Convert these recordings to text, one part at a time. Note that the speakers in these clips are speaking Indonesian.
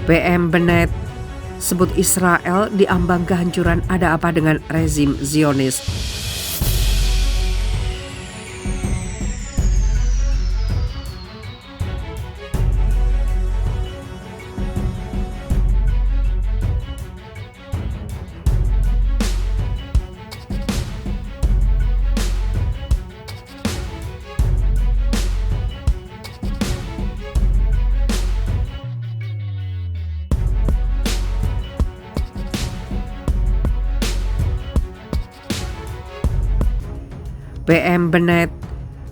PM Bennett sebut Israel diambang kehancuran, ada apa dengan rezim Zionis? PM Bennett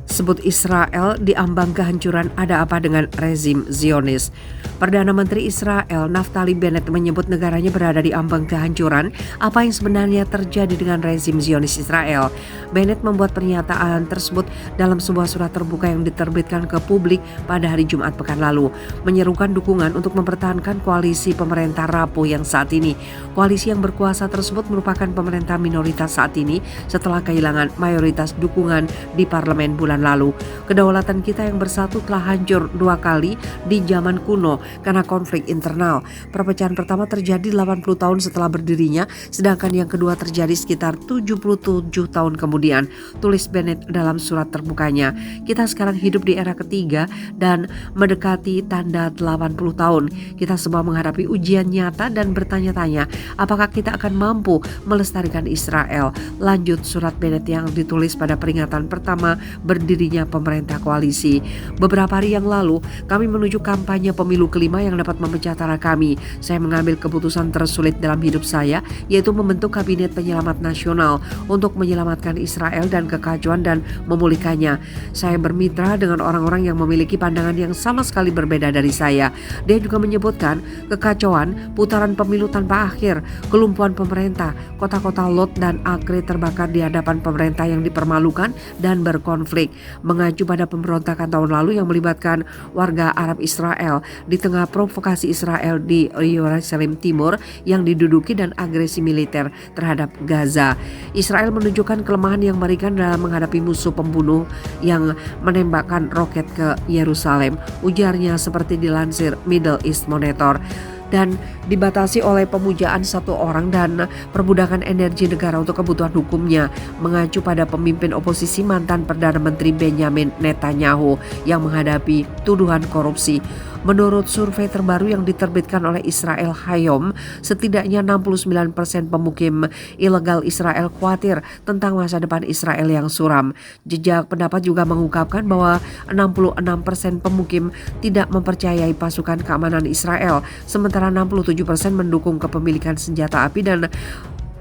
sebut Israel diambang kehancuran, ada apa dengan rezim Zionis? Perdana Menteri Israel Naftali Bennett menyebut negaranya berada di ambang kehancuran. Apa yang sebenarnya terjadi dengan rezim Zionis Israel? Bennett membuat pernyataan tersebut dalam sebuah surat terbuka yang diterbitkan ke publik pada hari Jumat pekan lalu, menyerukan dukungan untuk mempertahankan koalisi pemerintah rapuh yang saat ini. Koalisi yang berkuasa tersebut merupakan pemerintah minoritas saat ini setelah kehilangan mayoritas dukungan di parlemen bulan lalu. Kedaulatan kita yang bersatu telah hancur 2 kali di zaman kuno karena konflik internal. Perpecahan pertama terjadi 80 tahun setelah berdirinya, sedangkan yang kedua terjadi sekitar 77 tahun kemudian, tulis Bennett dalam surat terbukanya. Kita sekarang hidup di era ketiga dan mendekati tanda 80 tahun. Kita semua menghadapi ujian nyata dan bertanya-tanya, apakah kita akan mampu melestarikan Israel? Lanjut surat Bennett yang ditulis pada peringatan pertama berdirinya pemerintah koalisi. Beberapa hari yang lalu, kami menuju kampanye pemilu kelima yang dapat memecah tara kami. Saya mengambil keputusan tersulit dalam hidup saya, yaitu membentuk kabinet penyelamat nasional untuk menyelamatkan Israel dan kekacauan dan memulihkannya. Saya bermitra dengan orang-orang yang memiliki pandangan yang sama sekali berbeda dari saya. Dia juga menyebutkan kekacauan, putaran pemilu tanpa akhir, kelumpuhan pemerintah, kota-kota Lot dan Acre terbakar di hadapan pemerintah yang dipermalukan dan berkonflik, mengacu pada pemberontakan tahun lalu yang melibatkan warga Arab Israel di tengah provokasi Israel di Yerusalem Timur yang diduduki dan agresi militer terhadap Gaza. Israel menunjukkan kelemahan yang mengerikan dalam menghadapi musuh pembunuh yang menembakkan roket ke Yerusalem, ujarnya seperti dilansir Middle East Monitor, dan dibatasi oleh pemujaan satu orang dan perbudakan energi negara untuk kebutuhan hukumnya, mengacu pada pemimpin oposisi mantan Perdana Menteri Benjamin Netanyahu yang menghadapi tuduhan korupsi. Menurut survei terbaru yang diterbitkan oleh Israel Hayom, setidaknya 69% pemukim ilegal Israel khawatir tentang masa depan Israel yang suram. Jejak pendapat juga mengungkapkan bahwa 66% pemukim tidak mempercayai pasukan keamanan Israel, sementara 67% mendukung kepemilikan senjata api dan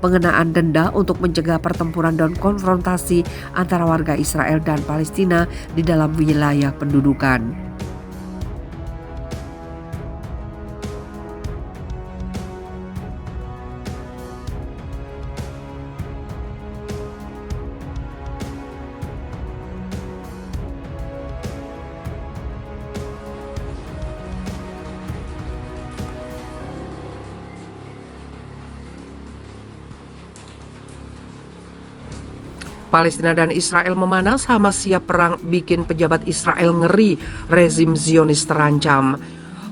pengenaan denda untuk mencegah pertempuran dan konfrontasi antara warga Israel dan Palestina di dalam wilayah pendudukan. Palestina dan Israel memanas, Hamas siap perang bikin pejabat Israel ngeri, rezim Zionis terancam.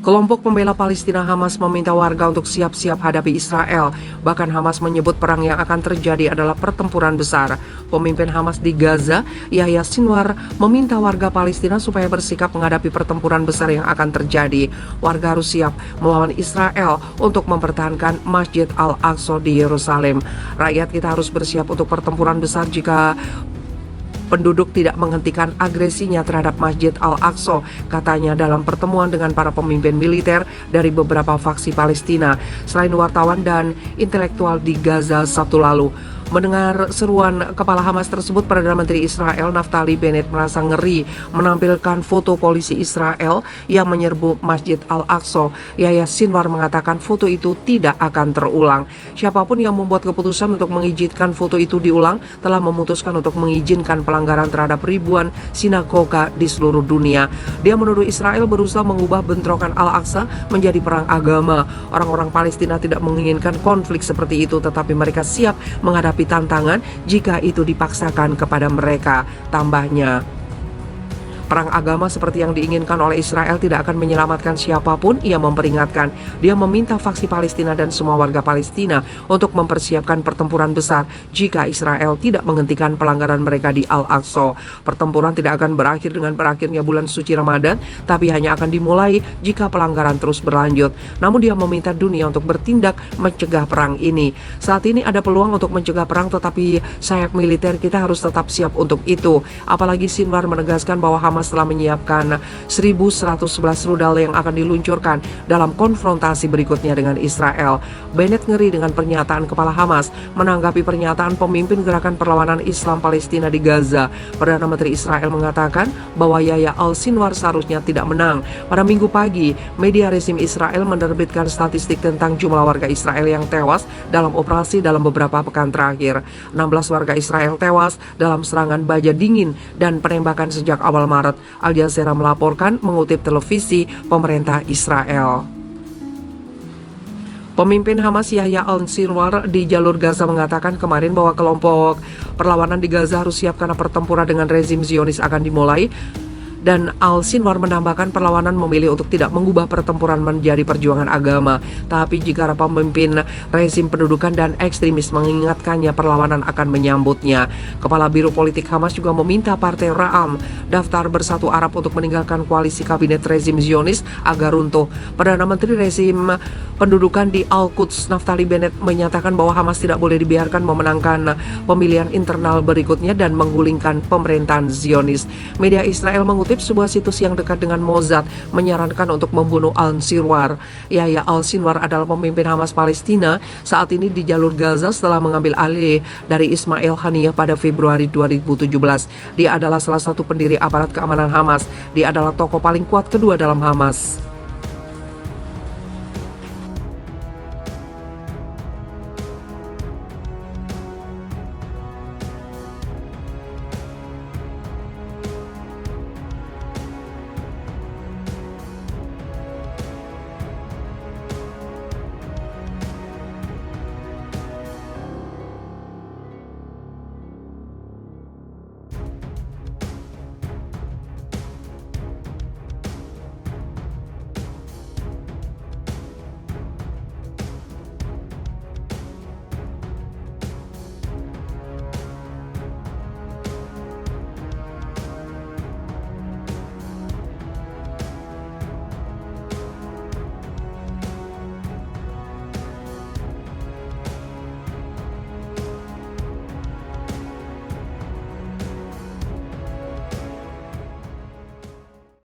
Kelompok pembela Palestina Hamas meminta warga untuk siap-siap hadapi Israel. Bahkan Hamas menyebut perang yang akan terjadi adalah pertempuran besar. Pemimpin Hamas di Gaza, Yahya Sinwar, meminta warga Palestina supaya bersikap menghadapi pertempuran besar yang akan terjadi. Warga harus siap melawan Israel untuk mempertahankan Masjid Al-Aqsa di Yerusalem. Rakyat kita harus bersiap untuk pertempuran besar jika penduduk tidak menghentikan agresinya terhadap Masjid Al-Aqsa, katanya dalam pertemuan dengan para pemimpin militer dari beberapa faksi Palestina, selain wartawan dan intelektual di Gaza Sabtu lalu. Mendengar seruan kepala Hamas tersebut, Perdana Menteri Israel Naftali Bennett merasa ngeri menampilkan foto polisi Israel yang menyerbu Masjid Al-Aqsa. Yahya Sinwar mengatakan foto itu tidak akan terulang. Siapapun yang membuat keputusan untuk mengizinkan foto itu diulang telah memutuskan untuk mengizinkan pelanggaran terhadap ribuan sinagoga di seluruh dunia. Dia menuduh Israel berusaha mengubah bentrokan Al-Aqsa menjadi perang agama. Orang-orang Palestina tidak menginginkan konflik seperti itu, tetapi mereka siap menghadapi tantangan jika itu dipaksakan kepada mereka, tambahnya. Perang agama seperti yang diinginkan oleh Israel tidak akan menyelamatkan siapapun, ia memperingatkan. Dia meminta faksi Palestina dan semua warga Palestina untuk mempersiapkan pertempuran besar jika Israel tidak menghentikan pelanggaran mereka di Al-Aqsa. Pertempuran tidak akan berakhir dengan berakhirnya bulan suci Ramadan, tapi hanya akan dimulai jika pelanggaran terus berlanjut. Namun dia meminta dunia untuk bertindak mencegah perang ini. Saat ini ada peluang untuk mencegah perang, tetapi sayap militer kita harus tetap siap untuk itu. Apalagi Sinwar menegaskan bahwa Hamas telah menyiapkan 1.111 rudal yang akan diluncurkan dalam konfrontasi berikutnya dengan Israel. Bennett ngeri dengan pernyataan kepala Hamas menanggapi pernyataan pemimpin gerakan perlawanan Islam Palestina di Gaza. Perdana Menteri Israel mengatakan bahwa Yahya al-Sinwar seharusnya tidak menang. Pada Minggu pagi, media rezim Israel menerbitkan statistik tentang jumlah warga Israel yang tewas dalam operasi dalam beberapa pekan terakhir. 16 warga Israel tewas dalam serangan baja dingin dan penembakan sejak awal Maret. Al Jazeera melaporkan mengutip televisi pemerintah Israel. Pemimpin Hamas Yahya al-Sinwar di jalur Gaza mengatakan kemarin bahwa kelompok perlawanan di Gaza harus siap karena pertempuran dengan rezim Zionis akan dimulai. Dan al-Sinwar menambahkan perlawanan memilih untuk tidak mengubah pertempuran menjadi perjuangan agama. Tapi jika pemimpin rezim pendudukan dan ekstremis mengingatkannya, perlawanan akan menyambutnya. Kepala Biro Politik Hamas juga meminta Partai Ra'am daftar Bersatu Arab untuk meninggalkan koalisi kabinet rezim Zionis agar runtuh. Perdana Menteri rezim pendudukan di Al-Quds Naftali Bennett menyatakan bahwa Hamas tidak boleh dibiarkan memenangkan pemilihan internal berikutnya dan menggulingkan pemerintahan Zionis. Media Israel mengutip sebuah situs yang dekat dengan Mossad menyarankan untuk membunuh al-Sinwar. Yahya al-Sinwar adalah pemimpin Hamas Palestina saat ini di jalur Gaza setelah mengambil alih dari Ismail Haniyeh pada Februari 2017. Dia adalah salah satu pendiri aparat keamanan Hamas. Dia adalah tokoh paling kuat kedua dalam Hamas.